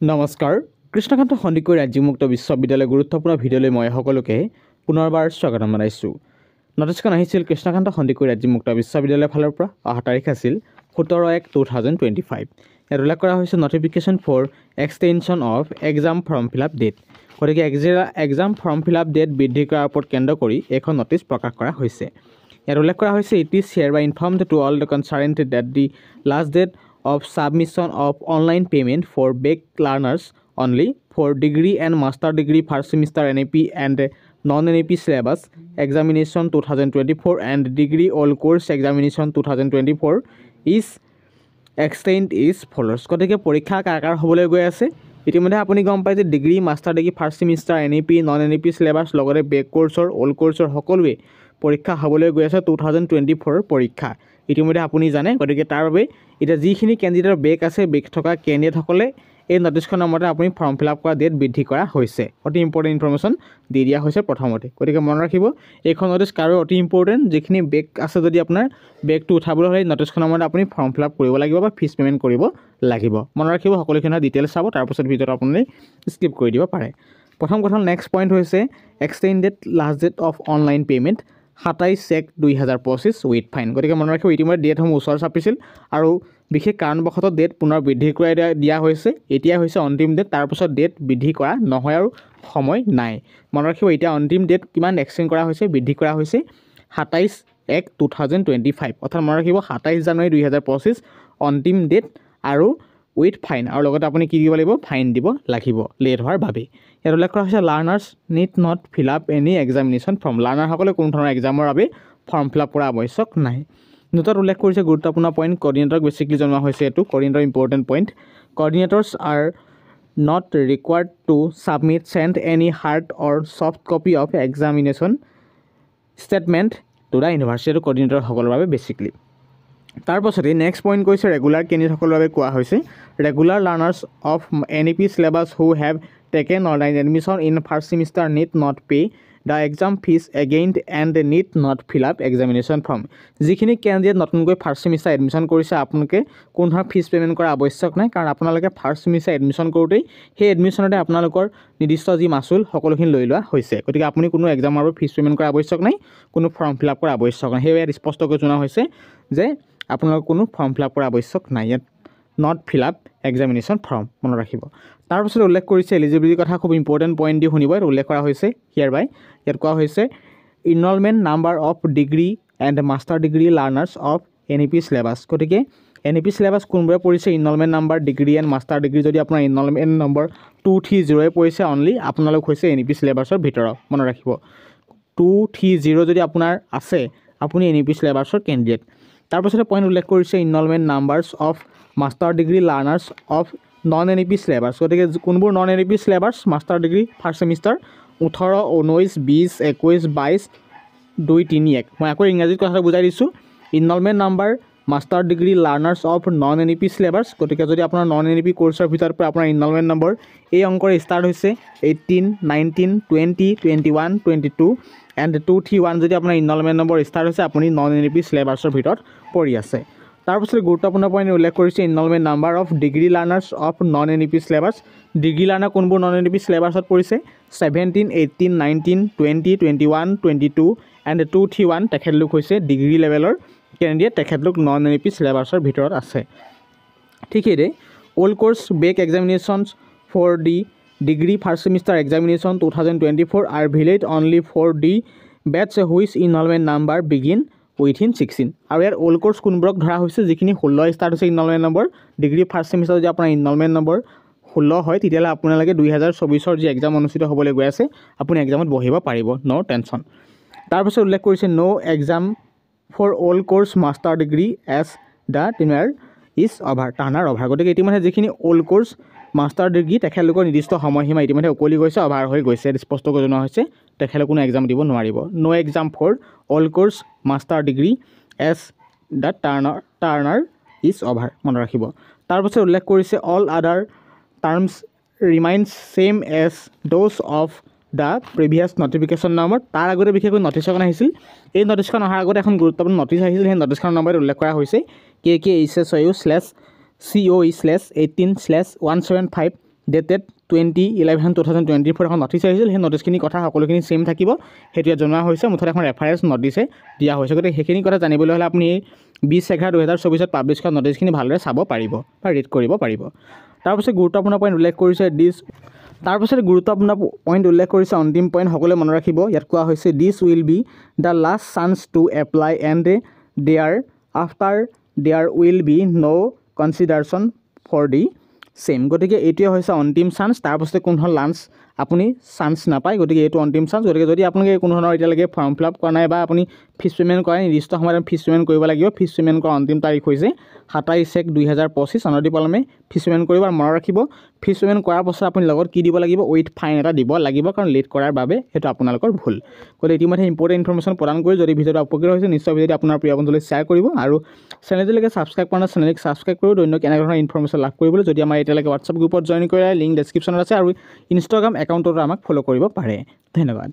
নমস্কাৰ কৃষ্ণকান্ত সন্দিকৈ ৰাজ্যিক মুক্ত বিশ্ববিদ্যালয় গুৰুত্বপূৰ্ণ ভিডিঅ'লৈ মই সকলোকে পুনৰবাৰ স্বাগতম জনাইছোঁ। নটিছখন আহিছিল কৃষ্ণকান্ত সন্দিকৈ ৰাজ্যিক মুক্ত বিশ্ববিদ্যালয়ৰ ফালৰ পৰা অহা তাৰিখ আছিল 17/1/2025। ইয়াত উল্লেখ কৰা হৈছে notification for extension of exam form fill up date. গতিকে exam form fill up date বৃদ্ধি কৰাৰ ওপৰত কেন্দ্ৰ কৰি এখন নটিছ প্ৰকাশ কৰা হৈছে। ইয়াত উল্লেখ কৰা হৈছে it is hereby informed to all the concerned that the last date of submission of online payment for back learners only for degree and master degree first semester NAP and non-NAP syllabus examination 2024 and degree all course examination 2024 is extended is follows। গতিকে পৰীক্ষা কাৰ হ'বলৈ গৈ আছে ইতিমধ্যে আপুনি গম পায় যে degree master degree first semester NAP non NAP সিলেবাছ লগতে বেক কোৰ্ছৰ অল কোৰ্ছৰ সকলোৱে পৰীক্ষা হ'বলৈ গৈ আছে 2024 পৰীক্ষা ইতিমধ্যে আপুনি জানে। গতিকে তাৰ বাবে এতিয়া যিখিনি কেণ্ডিডেটৰ বেক আছে বেক থকা কেণ্ডিডেটসকলে এই নটিছখনৰ মতে আপুনি ফৰ্ম ফিল আপ কৰা ডেট বৃদ্ধি কৰা হৈছে। অতি ইম্পৰ্টেণ্ট ইনফৰ্মেশ্যন দি দিয়া হৈছে প্ৰথমতে। গতিকে মনত ৰাখিব এইখন নটিছ কাৰো অতি ইম্পৰ্টেণ্ট। যিখিনি বেক আছে যদি আপোনাৰ বেকটো উঠাবলৈ হ'লে নটিছখনৰ মতে আপুনি ফৰ্ম ফিল আপ কৰিব লাগিব বা ফিজ পে'মেণ্ট কৰিব লাগিব। মনত ৰাখিব সকলোখিনি ডিটেইলছ চাব তাৰপিছত ভিডিঅ'টো আপুনি স্কিপ কৰি দিব পাৰে। প্ৰথম কথা নেক্সট পইণ্ট হৈছে extended last date of online payment 27/1/2025 with fine. গতিকে মনত ৰাখিব ইতিমধ্যে ডেটসমূহ ওচৰ চাপিছিল আৰু বিশেষ কাৰণবশতঃ ডেট পুনৰ বৃদ্ধি কৰাই দিয়া হৈছে। এতিয়া হৈছে অন্তিম ডেট, তাৰপিছত ডেট বৃদ্ধি কৰা নহয় আৰু সময় নাই। মনত ৰাখিব এতিয়া অন্তিম ডেট কিমান এক্সটেণ্ড কৰা হৈছে বৃদ্ধি কৰা হৈছে 27/1/2025 অৰ্থাৎ মনত ৰাখিব 27 জানুৱাৰী 2025 অন্তিম ডেট আৰু উইথ ফাইন আৰু লগতে আপুনি কি দিব লাগিব ফাইন দিব লাগিব লেট হোৱাৰ বাবে। ইয়াত উল্লেখ কৰা হৈছে learners need not fill up any examination form. লাৰ্ণাৰসকলে কোনো ধৰণৰ এক্সামৰ বাবে ফৰ্ম ফিল আপ কৰা আৱশ্যক নাই। নোটত উল্লেখ কৰিছে গুৰুত্বপূৰ্ণ পইণ্ট কৰ্ডিনেটৰক বেছিকলি জনোৱা হৈছে এইটো coordinator important point coordinators are not required to submit send any hard or soft copy of examination statement to the university কৰ্ডিনেটৰসকলৰ বাবে বেছিকলি। তাৰপাছতে নেক্সট পইণ্ট কৈছে ৰেগুলাৰ কেণ্ডিডেটসকলৰ বাবে কোৱা হৈছে regular learners of NAP syllabus who have taken online admission in first semester need not pay the exam fees again and need not fill up examination form. যিখিনি candidate নতুনকৈ first semester admission কৰিছে আপোনালোকে কোনো ধৰণৰ fees payment কৰা আৱশ্যক নাই, কাৰণ আপোনালোকে ফাৰ্ষ্ট ছেমিষ্টাৰ এডমিশ্যন কৰোঁতেই সেই এডমিশ্যনতে আপোনালোকৰ নিৰ্দিষ্ট যি মাচুল সকলোখিনি লৈ লোৱা হৈছে। গতিকে আপুনি কোনো এক্সামৰ বাবে ফিজ পে'মেণ্ট কৰা আৱশ্যক নাই, কোনো ফৰ্ম ফিল আপ কৰা আৱশ্যক নাই। সেয়ে ইয়াত স্পষ্টকৈ জনোৱা হৈছে যে আপোনালোকৰ কোনো ফৰ্ম ফিল আপ কৰা আৱশ্যক নাই। ইয়াত not fill up examination form মনত ৰাখিব। তাৰপিছত উল্লেখ কৰিছে এলিজিবিলিটিৰ কথা খুব ইম্পৰ্টেণ্ট পইণ্ট দি শুনিব। ইয়াত উল্লেখ কৰা হৈছে ইয়াত কোৱা হৈছে enrolment number of degree and master degree learners of NAP syllabus. গতিকে NAP চিলেবাছ কোনবোৰে পৰিছে enrolment number degree and master degree যদি আপোনাৰ ইনৰলমেণ্ট নম্বৰ 230 পৰিছে অনলি আপোনালোক হৈছে NAP চিলেবাছৰ ভিতৰত মনত ৰাখিব। 230 যদি আপোনাৰ আছে আপুনি NAP চিলেবাছৰ কেণ্ডিডেট। তাৰপিছতে পইণ্ট উল্লেখ কৰিছে enrolment numbers of master degree learners of non NAP syllabus. গতিকে কোনবোৰ non NAP syllabus master degree first semester 18, 19, 20, 21, 22, 2, 3, 1। মই আকৌ ইংৰাজীত কথাটো বুজাই দিছোঁ enrolment number master degree learners of non NAP syllabus. গতিকে যদি আপোনাৰ নন NAP কোৰ্চৰ ভিতৰত পৰা আপোনাৰ ইনৰলমেণ্ট নম্বৰ এই অংকৰে ষ্টাৰ্ট হৈছে 18, 19, 20, 21, 22 এণ্ড 231 যদি আপোনাৰ ইনৰলমেণ্ট নম্বৰ ষ্টাৰ্ট হৈছে আপুনি নন NAP চিলেবাছৰ ভিতৰত পৰি আছে। তাৰপিছত গুৰুত্বপূৰ্ণ পইণ্ট উল্লেখ কৰিছে enrolment number of degree learners of non NAP syllabus. Degree learner কোনবোৰ নন NAP চিলেবাছত পৰিছে 17, 18, 19, 20, 21, 22 এণ্ড 231 তেখেতলোক হৈছে ডিগ্ৰী লেভেলৰ কেণ্ডিডেট, তেখেতলোক নন NAP চিলেবাছৰ ভিতৰত আছে। ঠিক সেইদৰে all course back examinations for the degree first semester examination 2024 are valid only for the batches which enrolment number begin within 16। আৰু ইয়াত অল কোৰ্ছ কোনবোৰক ধৰা হৈছে যিখিনি 16 ষ্টাৰ্ট হৈছে ইনৰলমেণ্ট নম্বৰ ডিগ্ৰী ফাৰ্ষ্ট ছেমিষ্টাৰ যদি আপোনাৰ ইনৰলমেণ্ট নম্বৰ 16 হয় তেতিয়াহ'লে আপোনালোকে 2024 যি এক্সাম অনুষ্ঠিত হ'বলৈ গৈ আছে আপুনি এক্সামত বহিব পাৰিব ন' টেনশ্যন। তাৰপিছত উল্লেখ কৰিছে no' exam for all course master degree as the tenure is over tenure over. গতিকে ইতিমধ্যে যিখিনি অল কোৰ্ছ মাষ্টাৰ ডিগ্ৰী তেখেতলোকৰ নিৰ্দিষ্ট সময়সীমা ইতিমধ্যে উকলি গৈছে অভাৰ হৈ গৈছে। স্পষ্টকৈ জনোৱা হৈছে তেখেতলোকে কোনো এক্সাম দিব নোৱাৰিব। No' exam for all course master degree as the tenure is over মনত ৰাখিব। তাৰপিছত উল্লেখ কৰিছে all other terms remains same as those of the previous notification number. তাৰ আগতে বিশেষকৈ নটিছ এখন আহিছিল। এই নটিছখন অহাৰ আগতে এখন গুৰুত্বপূৰ্ণ নটিছ আহিছিল। সেই নটিছখনৰ নম্বৰত উল্লেখ কৰা হৈছে KKHSIU/COE/18/175 ডেটেড 20/11/2024 এখন নটিচ আহিছিল। সেই নটিচখিনি কথা সকলোখিনি ছেইম থাকিব, সেইটো ইয়াত জনোৱা হৈছে। মুঠতে এখন ৰেফাৰেঞ্চ নটিচে দিয়া হৈছে। গতিকে সেইখিনি কথা জানিবলৈ হ'লে আপুনি 20/11/2024 পাব্লিছ কৰা নটিচখিনি ভালদৰে চাব পাৰিব বা ৰিড কৰিব পাৰিব। তাৰপিছত গুৰুত্বপূৰ্ণ পইণ্ট উল্লেখ কৰিছে অন্তিম পইণ্ট সকলোৱে মনত ৰাখিব। ইয়াত কোৱা হৈছে this will be the last chance to apply and there will be no' consideration for the same. গতিকে এইটোৱে হৈছে অন্তিম চান্স। তাৰপাছতে কোনো ধৰণৰ আপুনি চান্স নাপায়। গতিকে এইটো অন্তিম চান্স। গতিকে যদি আপোনালোকে কোনো ধৰণৰ এতিয়ালৈকে ফৰ্ম ফিল আপ কৰা নাই বা আপুনি ফিজ পে'মেণ্ট কৰা নিৰ্দিষ্ট সময়ত ফিজ পে'মেণ্ট কৰিব লাগিব। ফিজ পে'মেণ্ট কৰাৰ অন্তিম তাৰিখ হৈছে 27/1/2025। অনতি পলমে ফিজ পে'মেণ্ট কৰিব। আৰু মনত ৰাখিব ফিজ পে'মেণ্ট কৰাৰ পাছত আপুনি লগত কি দিব লাগিব, উইথ ফাইন এটা দিব লাগিব, কাৰণ লেট কৰাৰ বাবে সেইটো আপোনালোকৰ ভুল। গতিকে ইতিমধ্যে ইম্পৰ্টেণ্ট ইনফৰ্মেশ্যন প্ৰদান কৰি যদি ভিডিঅ'টো উপকৃত হৈছে নিশ্চয় ভিডিঅ'টো আপোনাৰ প্ৰিয় বন্ধুলৈ শ্বেয়াৰ কৰিব। আৰু চেনেলটোলৈকে ছাবস্ক্ৰাইব কৰা নাই চেনেলক ছাবস্ক্ৰাইব কৰিব দৈনিক এনেধৰণৰ ইনফৰ্মেশ্যন লাভ কৰিবলৈ। যদি আমাৰ এতিয়ালৈকে হোৱাটছআপ গ্ৰুপত জইন কৰে লিংক ডেছক্ৰিপশ্যনত আছে, আৰু ইনষ্টাগ্ৰাম একাউণ্টতো আমাক ফ'ল' কৰিব পাৰে। ধন্যবাদ।